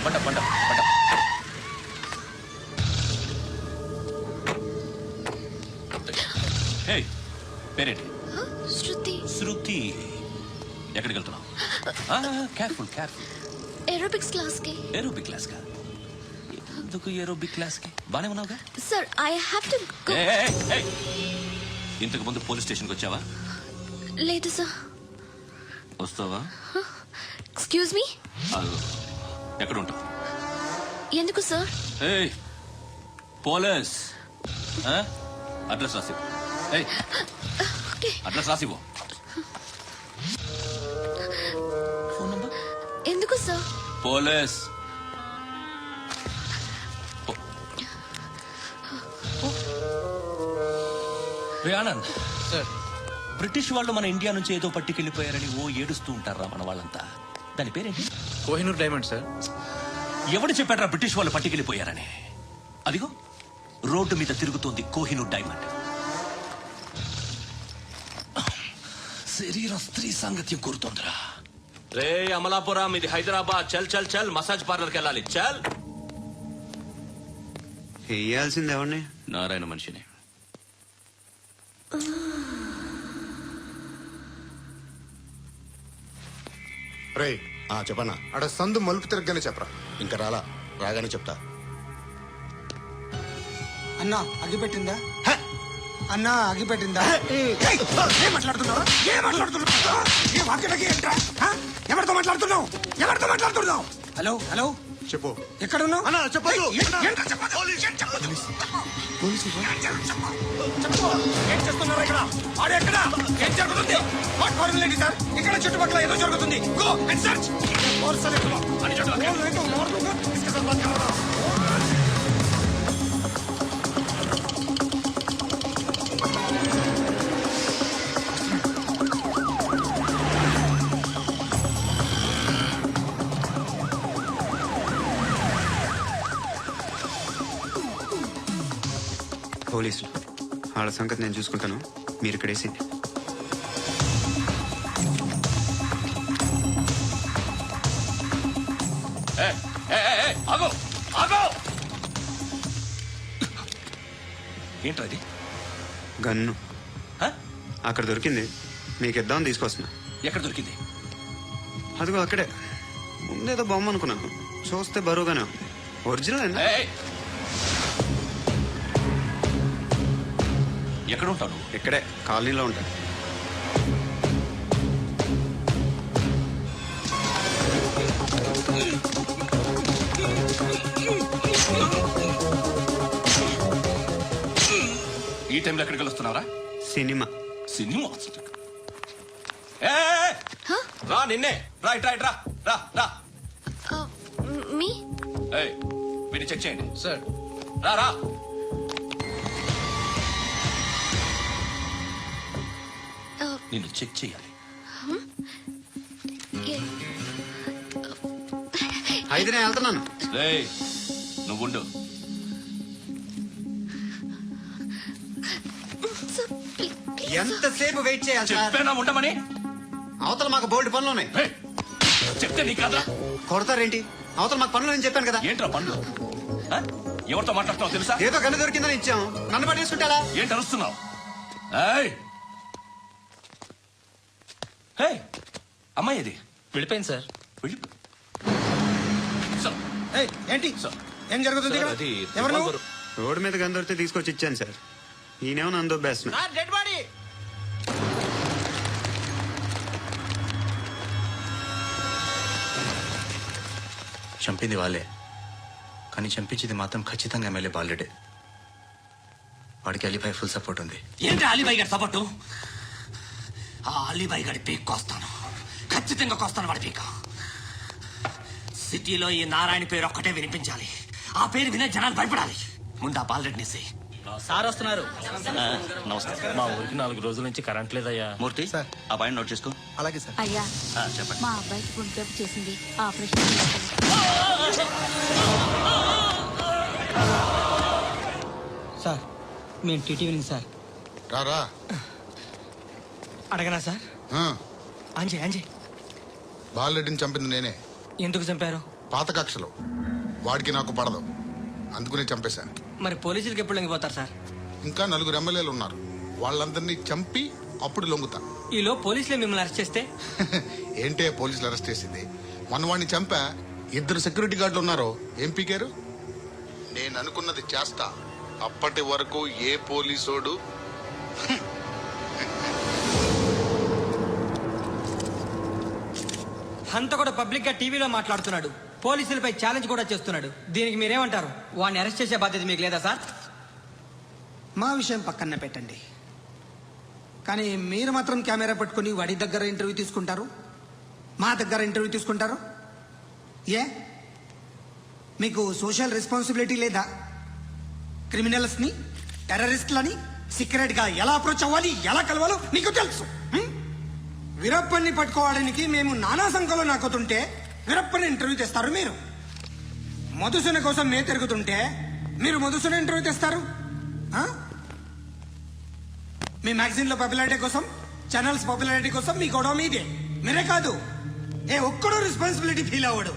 పంట పంట పంట. పేరేంటి? శృతి. శృతి. ఎక్కడికి వెళ్తున్నావు? Careful careful. ఏరోబిక్స్ క్లాస్ కి. ఏరోబిక్ క్లాస్ కా? ఎందుకు ఏరోబిక్ క్లాస్ కి? బానే ఉన్నావుగా? Sir I have to go. ఇంతకు ముందు పోలీస్ స్టేషన్కి వచ్చావా? లేదు సార్. వస్తావా? Excuse me. ఎక్కడ ఉంటావు? ఎందుకు సార్? పోలీస్ అడ్రస్ రాసివ్వు. అడ్రస్ రాసివ్వు. Phone number. ఎందుకు sir? Police. Anand sir, British వాళ్ళు మన ఇండియా నుంచి ఏదో పట్టుకెళ్ళిపోయారని ఏడుస్తూ ఉంటారా మన వాళ్ళంతా? దాని పేరేంటి? Kohinoor diamond sir. ఎవడు చెప్పారా బ్రిటిష్ వాళ్ళు పట్టుకెళ్ళిపోయారని? అదిగో రోడ్డు మీద తిరుగుతోంది కోహినూర్ డైమండ్. శరీరం స్త్రీ సాంగత్యం కోరుతోందిరా. రే అమలాపురం, ఇది హైదరాబాద్. చల్ చల్ చల్, మసాజ్ పార్లర్కి వెళ్ళాలి. చల్. వేయాల్సింది ఎవరిని? నారాయణ మనిషిని. రే చెప్పనా? అక్కడ సందు మలుపు తిరగగానే చెప్పరా. ఇంకా రాగానే చెప్తా. అన్నా అగిపెట్టిందా? అన్నా అగిపెట్టిందా? ఏం మాట్లాడుతున్నావు? ఎవరితో మాట్లాడుతున్నావు? ఎవరితో మాట్లాడుతున్నావు? హలో హలో, చెప్పు. ఎక్కడున్నావు? అన్నా చెప్పదు. ఏం చేస్తున్నారు ఇక్కడ? ఆడు ఎక్కడ? ఏం జరుగుతుంది? వాట్ ఫార్మల్ ఏంటి సార్? ఇక్కడ చుట్టుపక్కల ఏదో జరుగుతుంది. Go and search. పోలీసులు వాళ్ళ సంగతి నేను చూసుకుంటాను. మీరు ఇక్కడ వేసింది. ఏంట్రది? గన్ను అక్కడ దొరికింది. మీకు ఇద్దామని తీసుకొస్తున్నా. ఎక్కడ దొరికింది? అదిగో అక్కడే. ముందేదో బొమ్మ అనుకున్నాను, చూస్తే బరువుగానే ఉంది. ఒరిజినల్ అండి. ఎక్కడ ఉంటాను? ఇక్కడే కాలనీలో ఉంటాను. ఈ టైంలో ఎక్కడికి వస్తున్నారా? సినిమా. సినిమా రా. నిన్నే రా. ఇట్రా ఇట్రా. రా రా. మీ వీడిని చెక్ చేయండి. సార్, రా రా. నిన్ను చెక్ చేయాలి. అయితే నేను వెళ్తున్నాను. నువ్వు ఉండు. ఎంతసేపు వెయిట్ చేయాలి? చెప్పేనా ఉండమని? అవతల మాకు బోల్డ్ పనులు ఉన్నాయి. చెప్తే నీ కదా కొడతారేంటి? అవతల మాకు పనులు నేను చెప్పాను కదా. ఏంట్రా పనులు? ఎవరితో మాట్లాడుతున్నావు తెలుసా? ఏదో గన్ను దొరికిందని ఇచ్చాం. నన్ను పట్టేసుకుంటారా? ఏంటి అరుస్తున్నావు? అమ్మాయి ఇది వెళ్ళిపోయింది సార్. ఏంటి ఏం జరుగుతుంది? ఎవరు నువ్వు? రోడ్డు మీద గన్ను దొరికితే తీసుకొచ్చి ఇచ్చాను సార్. ఈయనేమో నన్ను దొబ్బేస్తున్నా. చంపింది వాళ్ళే, కానీ చంపించింది మాత్రం ఖచ్చితంగా ఎమ్మెల్యే బాలుడే. వాడికి అలీబాయ్ ఫుల్ సపోర్ట్ ఉంది. ఏంటి అలీబాయ్ గారి సపోర్టు? ఆ అలీబాయ్ గారి పీక్ కోస్తాను, ఖచ్చితంగా కోస్తాను వాడి పీక. సిటీలో ఈ నారాయణ పేరు ఒక్కటే వినిపించాలి. ఆ పేరు వినే జనాలు భయపడాలి. ముందు ఆ బాలరెడ్డిని సార్ వస్తున్నారు. నమస్కారం. మా ఊరికి 4 రోజుల నుంచి కరెంట్ లేదయ్యా. మూర్తి సార్. ఆ పాయింట్ నోట్ చేసుకో. అలాగే సార్. అయ్యా చెప్పండి. మా అబ్బాయికి ఫుడ్ జబ్బు చేసింది, ఆపరేషన్ చేయాలి. సార్ మేము టీటీవీ సార్. రా. అడగనా సార్? అంజయ్ బాలరెడ్డిని చంపింది నేనే. ఎందుకు చంపారు? పాత కక్షలు. వాడికి నాకు పడదు, అందుకునే చంపేశాను. మరి పోలీసులకి ఎప్పుడు లొంగిపోతారు సార్? ఇంకా 4 ఎమ్మెల్యేలు ఉన్నారు, వాళ్ళందరినీ చంపి అప్పుడు లొంగుతా. ఈలో పోలీసులే మిమ్మల్ని అరెస్ట్ చేస్తే? ఏంటే పోలీసులు అరెస్ట్ చేసింది? మన వాడిని చంపా, 2 సెక్యూరిటీ గార్డులు ఉన్నారు, ఏం పీకారు? నేను అనుకున్నది చేస్తా, అప్పటి వరకు ఏ పోలీసోడు అంత కూడా పబ్లిక్ గా టీవీలో మాట్లాడుతున్నాడు, పోలీసులపై ఛాలెంజ్ కూడా చేస్తున్నాడు. దీనికి మీరేమంటారు? వాడిని అరెస్ట్ చేసే బాధ్యత మీకు లేదా సార్? మా విషయం పక్కన పెట్టండి, కానీ మీరు మాత్రం కెమెరా పట్టుకుని వాడి దగ్గర ఇంటర్వ్యూ తీసుకుంటారు, మా దగ్గర ఇంటర్వ్యూ తీసుకుంటారు. ఏ మీకు సోషల్ రెస్పాన్సిబిలిటీ లేదా? క్రిమినల్స్ని, టెర్రరిస్టులని సీక్రెట్ గా ఎలా అప్రోచ్ అవ్వాలి, ఎలా కలవాలో మీకు తెలుసు. వీరప్పని పట్టుకోవడానికి మేము నానా సంఖ్యలో నాకుతుంటే వీరప్పని ఇంటర్వ్యూ తెస్తారు మీరు. మధుసూన కోసం మేము తిరుగుతుంటే మీరు మధుసూన ఇంటర్వ్యూ తెస్తారు. మీ మ్యాగజైన్ లో పాపులారిటీ కోసం, ఛానల్స్ పాపులారిటీ కోసం మీ గొడవ మీదే. మీరే కాదు, ఏ ఒక్కడో రెస్పాన్సిబిలిటీ ఫీల్ అవ్వడు.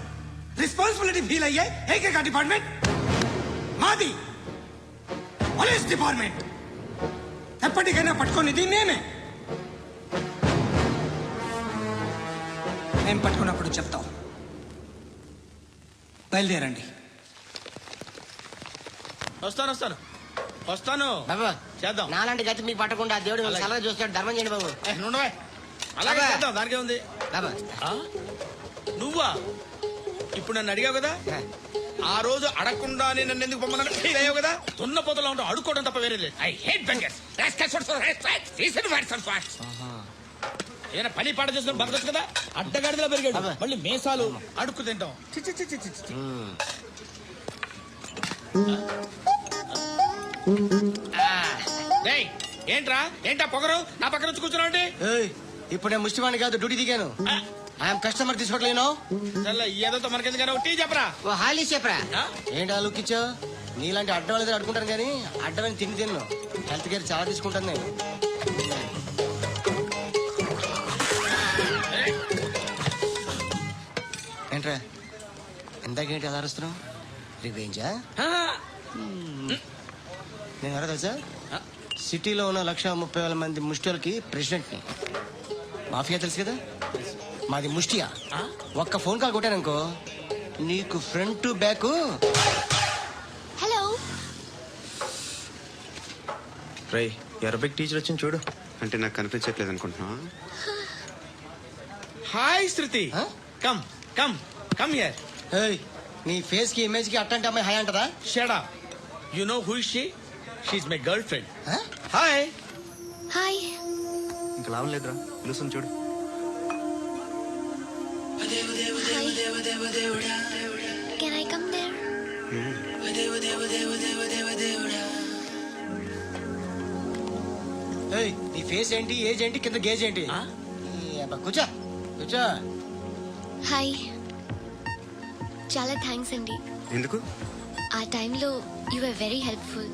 రెస్పాన్సిబిలిటీ ఫీల్ అయ్యే ఏకైక డిపార్ట్మెంట్ మాది, పోలీస్ డిపార్ట్మెంట్. ఎప్పటికైనా పట్టుకునేది మేమే. మేము పట్టుకున్నప్పుడు చెప్తాం. బయలుదేరండి. వస్తాను బాబా చేద్దాం. నాలాంటి గతి మీకు పట్టకుండా దేవుడు మిమ్మల్ని సలహా చూస్తాడు. ధర్మం చేయండి బాబు. అలాగే అబ్బా. చేద్దాం, దానికే ఉంది. బాబా నువ్వా ఇప్పుడు నన్ను అడిగావు కదా, ఆ రోజు అడగకుండానే నన్ను ఎందుకు పొమ్మన్నా ఫీల్ అయ్యావు కదా. తున్న పోతలో ఉంటావు, అడుక్కోవడం తప్ప వేరే లేదు. I hate bangers. ఏదైనా పని పాట చేసుకుని బతకొచ్చు కదా. అడ్డగాడిలో పెరిగాడు, మళ్ళీ మేసాలు అడుక్కు తింటాం. చి, చి, చి, చి, చి, చి. డేయ్, ఏంట్రా పొగరు నా పక్కన వచ్చి కూర్చున్నావు అంటే? ఇప్పుడే ముష్టివాణి కాదు, డ్యూటీ దిగాను. ఐఎమ్ కస్టమర్ తీసుకోవట్లేను. ఏదో మనకెందుకు టీ చెప్పరా. ఓ హాలీ చెప్పరా. ఆ? ఏంటి ఆ లుక్ ఇచ్చావు? నీలాంటి అడ్డం దగ్గర అడుకుంటాను కానీ అడ్డమని తిండి తిన్ను. హెల్త్ కేర్ చాలా తీసుకుంటాను నేను. ఏంట్రా ఇందాకేంటి అలా అరుస్తున్నావు? రివేంజా? నేను ఎవరో తెలుసా? సిటీలో ఉన్న 130,000 మంది ముష్టిలకి ప్రెసిడెంట్ని. మాఫియా తెలుసు కదా, మాది ముష్టియా. ఒక్క ఫోన్ కాల్ కొట్టాననుకో నీకు ఫ్రంట్ టు బ్యాక్. హలో. రై అరబిక్ టీచర్ వచ్చింది చూడు. అంటే నాకు కనిపించట్లేదు అనుకుంటున్నా. Hi Shruti, Huh? Come come come here. ఏయ్, నీ ఫేస్ కి ఇమేజ్ కి అట్టంటే అమ్మాయి హాయ్ అంటదా? Shut up. You know who is she? She is my girl friend. Huh? Hi. Hi. ఇంకా లాభం లేదురా, పిలుస్తుంది చూడు. Can I come there? ఏయ్, నీ ఫేస్ ఏంటి, ఏజ్ ఏంటి, కింద గేజ్ ఏంటి? ఈ అబ్బా, కూర్చో కూర్చో. హాయ్. చాలా థ్యాంక్స్ అండి. ఎందుకు? ఆ టైంలో you are very helpful.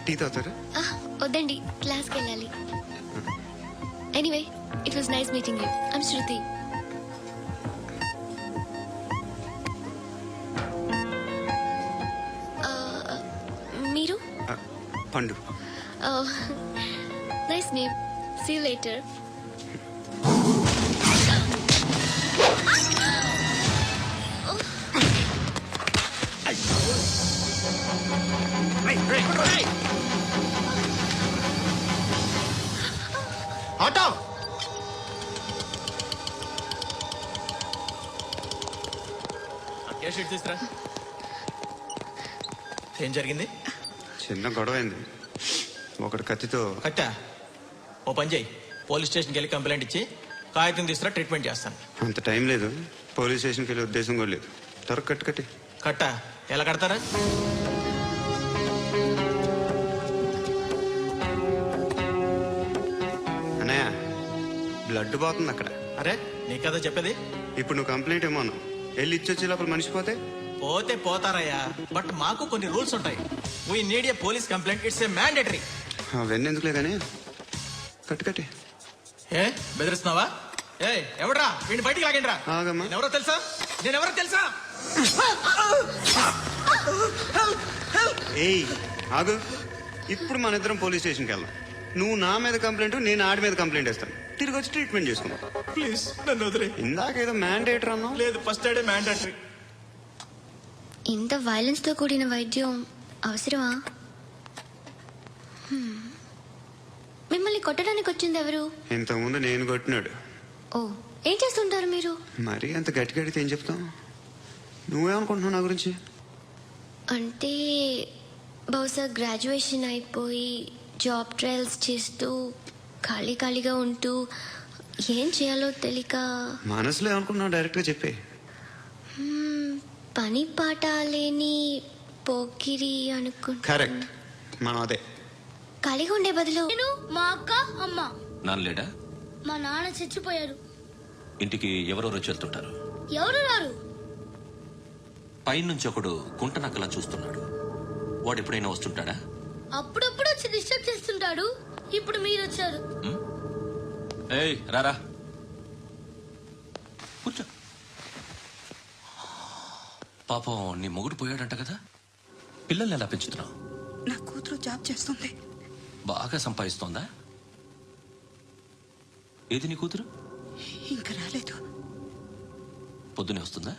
Tea తాగుతారా? వద్దండి, క్లాస్కి వెళ్ళాలి. Anyway, it was nice meeting you. I'm Shruti. మీరు? Pandu. Nice name. See you later. Auto తీసుకురా. ఏం జరిగింది? చిన్న గొడవ అయింది. ఒకటి కత్తితో. కట్టా, ఓ పని చేయి, పోలీస్ స్టేషన్కి వెళ్ళి కంప్లైంట్ ఇచ్చి కాగితం తీసుకురా, ట్రీట్మెంట్ చేస్తాను. అంత టైం లేదు, పోలీస్ స్టేషన్కి వెళ్ళే ఉద్దేశం కూడా లేదు. త్వరగా కట్టు కట్టి. కట్టా, ఎలా కడతారా? అన్నయ్య, బ్లడ్ పోతుంది అక్కడ. అరే నీ కదా చెప్పేది. ఇప్పుడు నువ్వు కంప్లైంట్ ఏమో అన్నావు. వెళ్ళి ఇచ్చొచ్చే లోపల మనిషి పోతే పోతే పోతారయ్యా, బట్ మాకు కొన్ని రూల్స్ ఉంటాయి. We need a police complaint, it's a mandatory. అవన్నీ ఎందుకులే కానీ కట్టు కట్టి. ఏ బెదిరిస్తున్నావా? ఏ ఎవడ్రా వీడిని బయటికి లాగండి రా. ఆగమ్మా. ఎవరో తెలుసా? నేను ఎవరో తెలుసా? ఏయ్ ఆగు, ఇప్పుడు మన ఇద్దరం పోలీస్ స్టేషన్కి వెళ్దాం. నువ్వు నా మీద కంప్లైంట్, నేను ఆడి మీద కంప్లైంట్ ఇస్తాను. తిరిగి వచ్చి ట్రీట్మెంట్ చేసుకుందాం. ప్లీజ్ నన్ను వదిలే. ఇందాక ఏదో మ్యాండేటర్ అన్నావు. లేదు, ఫస్ట్ ఎయిడే మ్యాండేటరీ. ఇంత వైలెన్స్ తో కూడిన వైద్యం అవసరమా? మిమ్మల్ని కొట్టడానికి వచ్చింది ఎవరు? ఇంతకుముందు నేను కొట్టినాడు. ఓ, ఏం చేస్తుంటారు మీరు? మరీ అంత గట్టి గడితే ఏం చెప్తాం? నువ్వేమనుకుంటున్నావు నా గురించి? అంటే బహుశా గ్రాడ్యుయేషన్ అయిపోయి జాబ్ ట్రయల్స్ చేస్తూ ఖాళీగా ఉంటూ ఏం చేయాలో తెలియక మనసులో ఏమనుకుంటున్నావు డైరెక్ట్గా చెప్పే. పని పాట లేని పోకిరి అనుకుంటా. కరెక్ట్, మనం అదే. ఖాళీగా ఉండే బదులు నేను, మా అక్క, అమ్మ. నాన్నలేడా? మా నాన్న చచ్చిపోయారు. ఇంటికి ఎవరెవరు వచ్చి వెళ్తుంటారు? ఎవరు రారు. పైనుంచి ఒకడు గుంట నక్కలా చూస్తున్నాడు. వాడు ఎప్పుడైనా వస్తుంటాడా? అప్పుడప్పుడు వచ్చి డిస్టర్బ్ చేస్తుంటాడు. ఇప్పుడు మీరు వచ్చారు. ఏయ్ రారా, కూర్చో. పాపం నీ మొగుడు పోయాడంట కదా, పిల్లల్ని ఎలా పెంచుతున్నావు? నా కూతురు జాబ్ చేస్తుంది. బాగా సంపాదిస్తోందా? ఏది నీ కూతురు? ఇంకా రాలేదు. పొద్దునే వస్తుందా?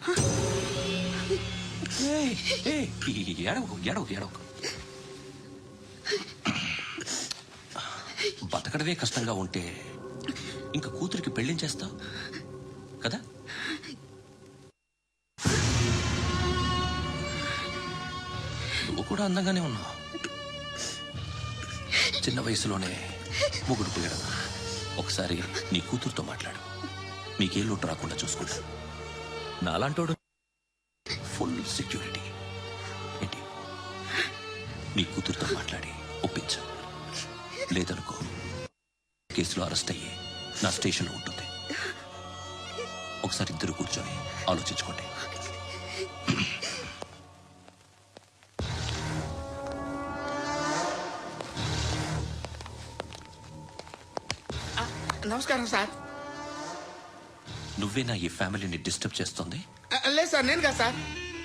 ఏయ్, ఏయ్, ఏడవకు ఏడవకు ఏడవకు. బతకడమే కష్టంగా ఉంటే ఇంకా కూతురికి పెళ్లించేస్తావు కదా? నువ్వు కూడా అందంగానే ఉన్నావు. చిన్న వయసులోనే మొగుడు పోయడం. ఒకసారి నీ కూతురుతో మాట్లాడు, మీకే లోటు రాకుండా చూసుకుంటా. నాలాంటోడు ఫుల్ సెక్యూరిటీ. ఏంటి, నీ కూతురుతో మాట్లాడి ఒప్పించు. లేదనుకో కేసులో అరెస్ట్ అయ్యి నా స్టేషన్లో ఉంటుంది. ఒకసారి ఇద్దరు కూర్చొని ఆలోచించుకోండి. నమస్కారం సార్. నువ్వేనా ఈ ఫ్యామిలీని డిస్టర్బ్ చేస్తుంది? లేదు సార్, నేను కాదు సార్.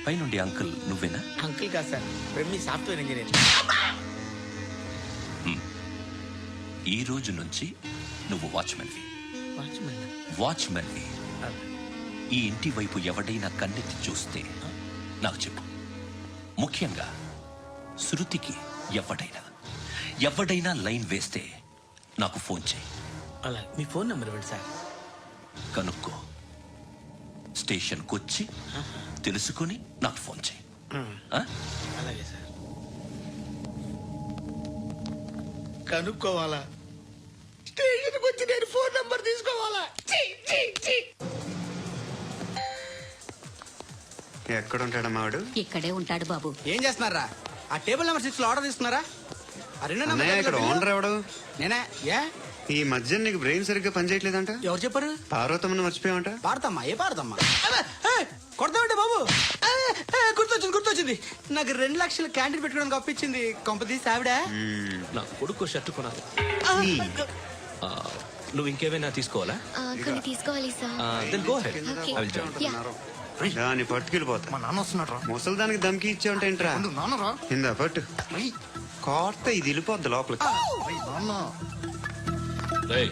పైనుండి అంకుల్ నువ్వేనా? అంకుల్ కాదు సార్, మీ సాఫ్ట్వేర్ ఇంజనీర్. ఈ రోజు నుంచి నువ్వు వాచ్మెన్వి. వాచ్మెన్? వాచ్మెన్వి. ఈ ఇంటి వైపు ఎవడైనా కన్నెత్తి చూస్తే నాకు చెప్పు. ముఖ్యంగా శృతికి ఎవడైనా లైన్ వేస్తే నాకు ఫోన్ చేయి. అలా మీ ఫోన్ నెంబర్ ఇవ్వండి సార్. కనుక్కో, స్టేషన్కి వచ్చి తెలుసుకుని నాకు ఫోన్ చేయి. ఆ? అలాగే సార్. కనుక్కోవాలా? స్టేషన్కి వచ్చి నేను ఫోన్ నంబర్ తీసుకోవాలా? ఎక్కడ ఉంటాడమ్మా వాడు? ఇక్కడే ఉంటాడు బాబు. ఏం చేస్తున్నారా? ఆ టేబుల్ నెంబర్ 6 లో ఆర్డర్ తీసుకున్నారా? ఆ రెండో అన్నయ్య, ఇక్కడ నెంబర్ ఓనర్ ఎవడు? నేనే. ఏ ఈ మధ్య నీకు బ్రెయిన్ సరిగ్గా పనిచేయట్లేదంట. ఎవరు చెప్పారు? పార్వతమ్మను మర్చిపోయావంట. పాడతామ్మా? ఏ పాడతామ్మా? కొడతామంటే బాబు. గుర్తొచ్చింది. నాకు 2 లక్షలు క్యాంటీన్ పెట్టుకోవడానికి అప్పించింది కొంపదీసి ఆవిడ. నా కొడుకు షర్ట్ కొనాలి. నువ్వు ఇంకేమైనా తీసుకోవాలా? కొన్ని తీసుకోవాలి sir. Then go ahead. Okay. I will join. Yeah. దాన్ని పట్టుకెళ్ళిపోతా. మా నాన్న వస్తున్నాడు రా. ముసలి దానికి దమ్కి ఇచ్చావంట ఏంట్రా? నాన్నరా. ఇందా పట్టు. కోర్త ఇది వెళ్ళిపోద్ది లోపలికి. నాన్న ఏయ్,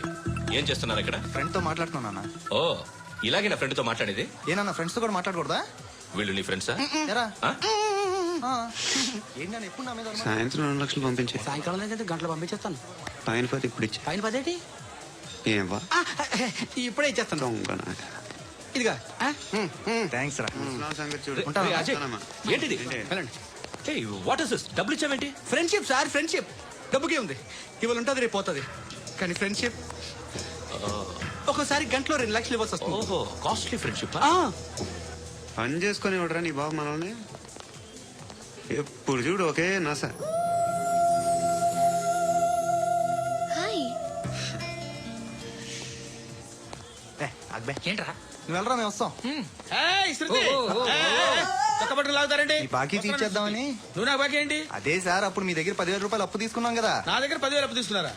ఏం చేస్తున్నారు ఇక్కడ? ఫ్రెండ్ తో మాట్లాడుతున్నా నాన్న. ఓ, ఇలాగే నా ఫ్రెండ్ తో మాట్లాడేది? ఏనా ఫ్రెండ్స్ తో కూడా మాట్లాడకూడదా? వీళ్ళు నీ ఫ్రెండ్సా? ఎరా ఆ? ఏంటి నాన్న ఎప్పుడు నా మీద అనుమానం? సాయంత్రం 2 లక్షలు పంపించే. సాయంకాలం దగ్గర గంటలు పంపించేస్తాను. పైన పోతే ఇప్పుడు ఇచ్చే. పైన 10 ఏంటి? ఏం వా ఇప్పుడే ఇచ్చేస్తాను. దొంగ నాయ. ఇదిగా థ్యాంక్స్ రా. ముసలాం సంగతి చూడు. ఏయ్, అజయ్, వస్తానమ్మా. ఏంటిది? ఏంటి? వెళ్ళండి. ఏయ్, వాట్ ఇస్ దిస్? డబ్బులు ఇచ్చావేంటి? Friendship sir, friendship. డబ్బుకే ఉంది. ఇవాళ ఉంటుంది, రేపు పోతుంది. కానీ ఫ్రెండ్షిప్ ఒక్కోసారి గంటలో 2 లక్షలు ఇవ్వాల్సి వస్తుంది. ఓహో, కాస్ట్లీ ఫ్రెండ్షిప్. పని చేసుకొని ఇవ్వడరా నీ బాబు మనల్ని? ఎప్పుడు చూడు ఒకే నాస. హాయ్. అక్బే ఏంట్రా? నువ్వు వెళ్ళరా, మేము వస్తాం. ఏయ్, శృతి! కొత్త బట్టలు లాగుతారండి? ఈ బాకీ తీర్చేద్దామని. నువ్వు నాకు బాకీ ఏంటి? అదే సార్, అప్పుడు మీ దగ్గర 10,000 రూపాయలు అప్పు తీసుకున్నాం కదా. నా దగ్గర 10,000 అప్పు తీసుకున్నారా?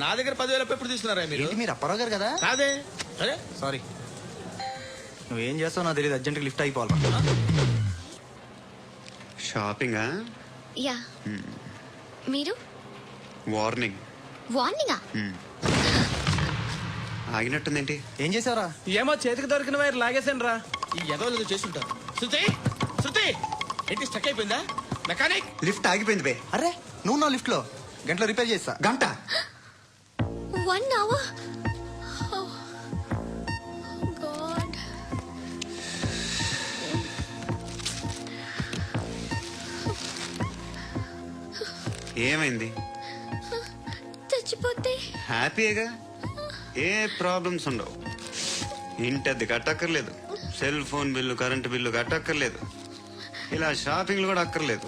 నా దగ్గర 10,000 అప్పు ఎప్పుడు తీసుకున్నారా మీరు? ఏంటి మీరు అప్పారావు గారు కదా? కాదే. అరే సారీ. నువ్వేం చేస్తావు నాకు తెలియదు, అర్జెంట్గా లిఫ్ట్ అయిపోవాలి. షాపింగా? యా. మీరు? వార్నింగ్. వార్నింగా? ఆగినట్టుందేంటి? ఏం చేసావురా? ఏమో చేతికి దొరికిన వైర్ లాగేసాను రా. ఈ ఎదవలు చేస్తుంటారు. శృతి శృతి ఏంటి స్టక్ అయిపోయిందా? మెకానిక్ లిఫ్ట్ ఆగిపోయింది బే. అరే నువ్వు నా లిఫ్ట్లో గంటలో రిపేర్ చేస్తా. గంట? 1 hour? Oh, God. ఏమైంది? చచ్చిపోతే? హ్యాపీగా, ఏ ప్రాబ్లమ్స్ ఉండవు. ఇంటి అద్దె కట్టక్కర్లేదు, cell phone bill, current bill కట్టక్కర్లేదు, ఇలా షాపింగ్లు కూడా అక్కర్లేదు.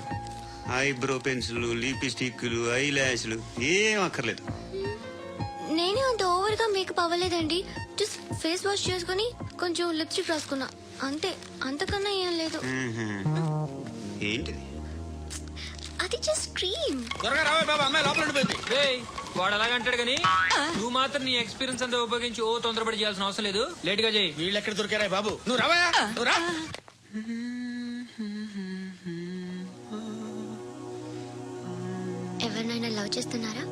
ఐబ్రో పెన్సిల్, లిప్స్టిక్లు, ఐ ల్యాష్లు ఏం అక్కర్లేదు. నేనే అంత ఓవర్ గా మేకప్ అవ్వలేదండి. జస్ట్ ఫేస్ వాష్ చేసుకుని కొంచెం లిప్స్టిక్ రాసుకున్నా అంతే. అంతకన్నా ఏం లేదు. ఏంటిది? అది జస్ట్ క్రీమ్. త్వరగా రావే బాబా, అమ్మాయి లోపల ఉండిపోయింది. వాడు అలాగంటాడు కానీ నువ్వు మాత్రం నీ ఎక్స్పీరియన్స్ అంతా ఉపయోగించి ఓ తొందరపడి చేయాల్సిన అవసరం లేదు. లేట్ గా చేయి. వీళ్ళు ఎక్కడ దొరికారా బాబు? నువ్వు రావయా, నువ్వు రా. ఎవరినైనా లవ్ చేస్తున్నారా?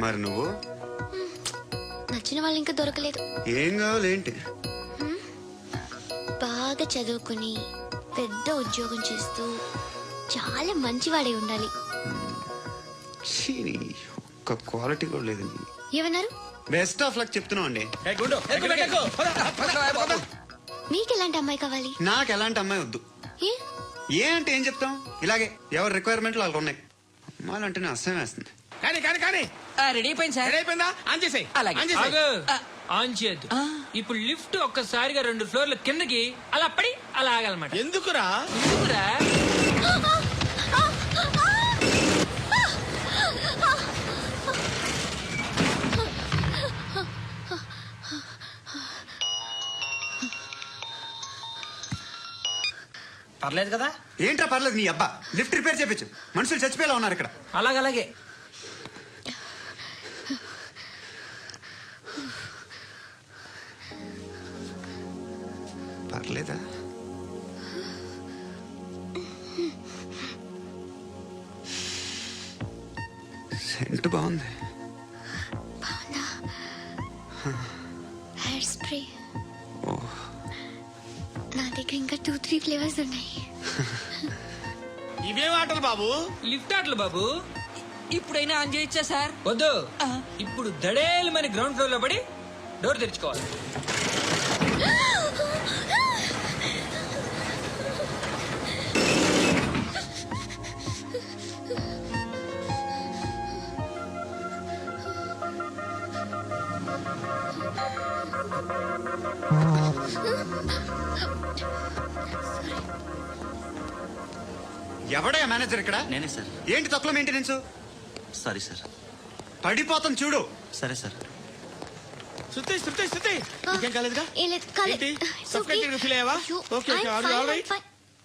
మరి నువ్వు? నచ్చిన వాళ్ళు ఇంకా దొరకలేదు. ఏం కావాలి ఏంటి? బాగా చదువుకుని పెద్ద ఉద్యోగం చేస్తూ చాలా మంచివాడే ఉండాలి. ఛీ, ఒక్క క్వాలిటీ కూడా లేదు. ఏమన్నారు? బెస్ట్ ఆఫ్ లక్ చెప్తున్నావు అండి. ఏ గుండు, ఎక్కు, ఎక్కు, ఎక్కు. పద, పద, పద, పద. మీకు ఎలాంటి అమ్మాయి కావాలి? నాకు ఎలాంటి అమ్మాయి వద్దు. ఏ? ఏ అంటే ఏం చెప్తాం, ఇలాగే ఎవరి రిక్వైర్మెంట్లు వాళ్ళకు ఉన్నాయి. అమ్మాయిలంటేనే అసహ్యం వేస్తుంది. కానీ కానీ కానీ రెడీ అయిపోయింది సార్. రెడీ అయిపోయిందా? ఆన్ చేసేయ్. ఆన్ చేసేయ్. ఆన్ చేయద్దు. ఇప్పుడు లిఫ్ట్ ఒక్కసారిగా 2 ఫ్లోర్ల కిందకి అలా పడి అలా ఆగాలన్నమాట. ఎందుకురా? ఎందుకురా? పర్లేదు కదా? ఏంట్రా పర్లేదు నీ అబ్బా. లిఫ్ట్ రిపేర్ చేపించు, మనుషులు చచ్చిపోయేలా ఉన్నారు ఇక్కడ. అలాగే పర్లేదా? సెంట్ బాగుంది. బాగుందా? Hair spray. నా దగ్గర ఇంకా 2-3 ఫ్లేవర్స్ ఉన్నాయి. ఇవేం ఆటలు బాబు? లిఫ్ట్ ఆటలు బాబు. ఇప్పుడైనా ఆన్ చేయొచ్చా సార్? వద్దు. ఇప్పుడు దడేలమని గ్రౌండ్ ఫ్లోర్ లో పడి డోర్ తెరుచుకోవాలి. ఎవడయ్యా మేనేజర్ ఇక్కడ? నేనే సార్. ఏంటి తక్కువ మెయింటెనెన్స్? Sorry sir. పడిపోతాం చూడు. సరే సార్. శృతి శృతి శృతి ఇంకేం కాలేదుగా? ఏం లేదు, కాలేదు. ఏంటి? సఫ్కేటింగ్ ఫీల్ అయ్యావా? Okay, are you all right?